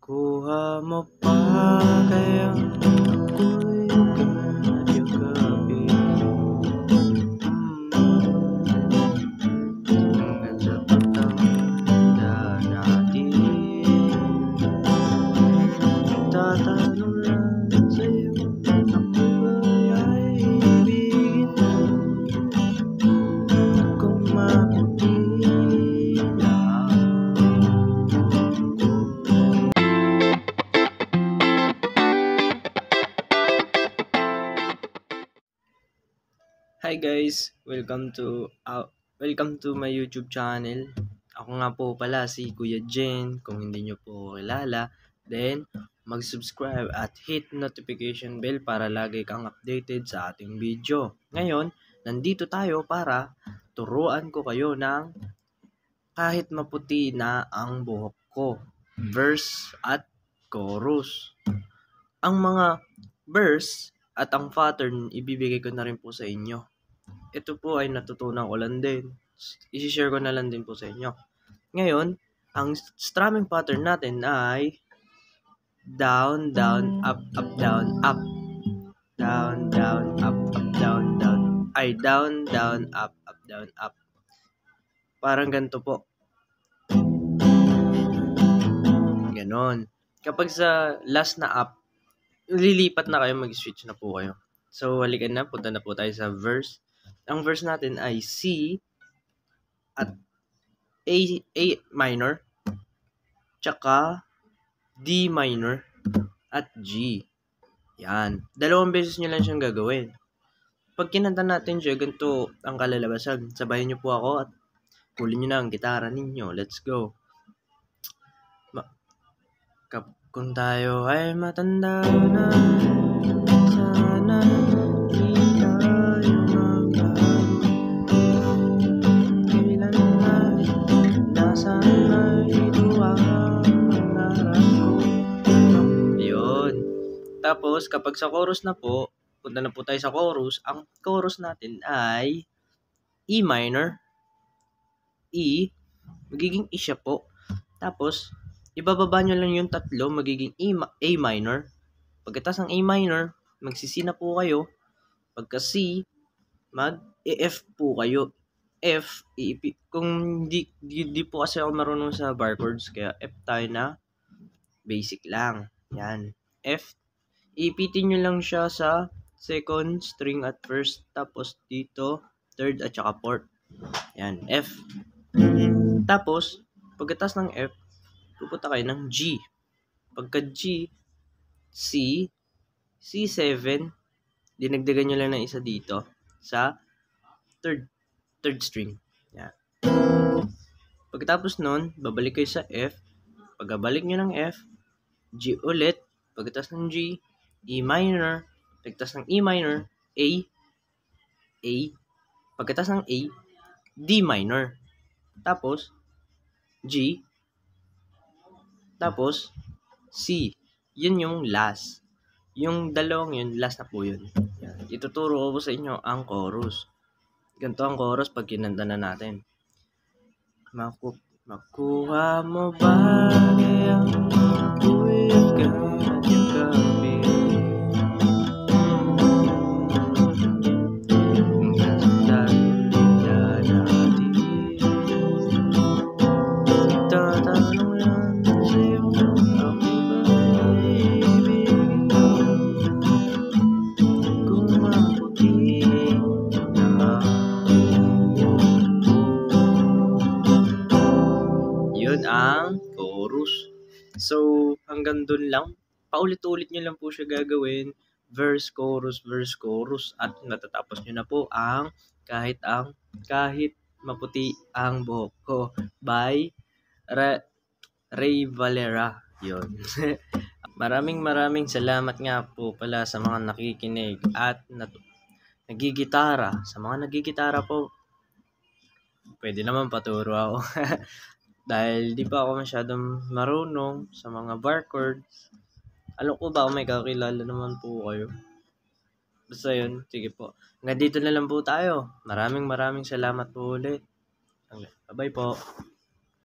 Kuha mo pa kaya ako'y kagagabi. Hanggang sa pagtanda natin, tatanong lang sa'yo, ako ba'y ibigin mo kung maputi lang. Hi guys, welcome to my YouTube channel. Ako nga po pala si Kuya Jen. Kung hindi nyo po kilala, then mag-subscribe at hit notification bell para lagi kang updated sa ating video. Ngayon, nandito tayo para turuan ko kayo ng kahit maputi na ang buhok ko, verse at chorus. Ang mga verse at ang pattern ibibigay ko na rin po sa inyo. Ito po ay natutunan ko lang din. I-share ko na lang din po sa inyo. Ngayon, ang strumming pattern natin ay down, down, up, up, down, up. Down, down, up, up, down, down. Ay, down, down, up, down, up. Parang ganito po. Ganon. Kapag sa last na up, lilipat na kayo, mag-switch na po kayo. So, halikan na, punta na po tayo sa verse. Ang verse natin ay C at A minor, tsaka D minor at G. Yan. Dalawang beses nyo lang siyang gagawin. Pag kinanta natin siya, ganito ang kalalabasan. Sabayan nyo po ako at pulin nyo na ang gitara ninyo. Let's go. Kung tayo ay matanda na, sana di tayo magbago. Kailan na, nasaan na ito ang pangarap ko. Yun. Tapos, kapag sa chorus na po, punta na po tayo sa chorus. Ang chorus natin ay E minor, E, magiging E siya po. Tapos, ibababa nyo lang yung tatlo, magiging A minor. Pagkatapos ng A minor, mag-C na po kayo. Pagka C, mag-F po kayo. F, kung di po kasi ako marunong sa bar chords, kaya F tayo na basic lang. Yan. F, ipitin nyo lang siya sa second string at first, tapos dito, third at saka fourth. Yan, F. Tapos, pagkatapos ng F, pupunta kayo ng G. Pagka G, C, C7, dinagdagan nyo lang ng isa dito sa third string. Yan. Pagkatapos nun, babalik kayo sa F. Pagkabalik nyo ng F, G ulit. Pagkatapos ng G, E minor. Pagkatapos ng E minor, A. Pagkatapos ng A, D minor. Tapos, G. Tapos, C. Yun yung last. Yung dalawang yun, last na po yun. Yan. Ituturo ko po sa inyo ang chorus. Ganito ang chorus pag kinanta na natin. Makuha mo ba kaya ako'y kagagabi. Hanggang sa tanda natin, tatanong lang sa'yo, ako ba'y ibigin mo kung maputi na. Yun ang chorus. So, hanggang dun lang. Paulit-ulit nyo lang po siya gagawin. Verse, chorus, at natatapos nyo na po ang kahit maputi ang buhok ko by Ray Valera. Yun. Maraming salamat nga po pala sa mga nakikinig at nagigitara. Sa mga nagigitara po, pwede naman paturo ako. Dahil di pa ako masyadong marunong sa mga bar chords. Alam ko ba may kakilala naman po kayo. Basta yun, sige po. Hanggang dito na lang po tayo. Maraming salamat po ulit. Bye-bye po.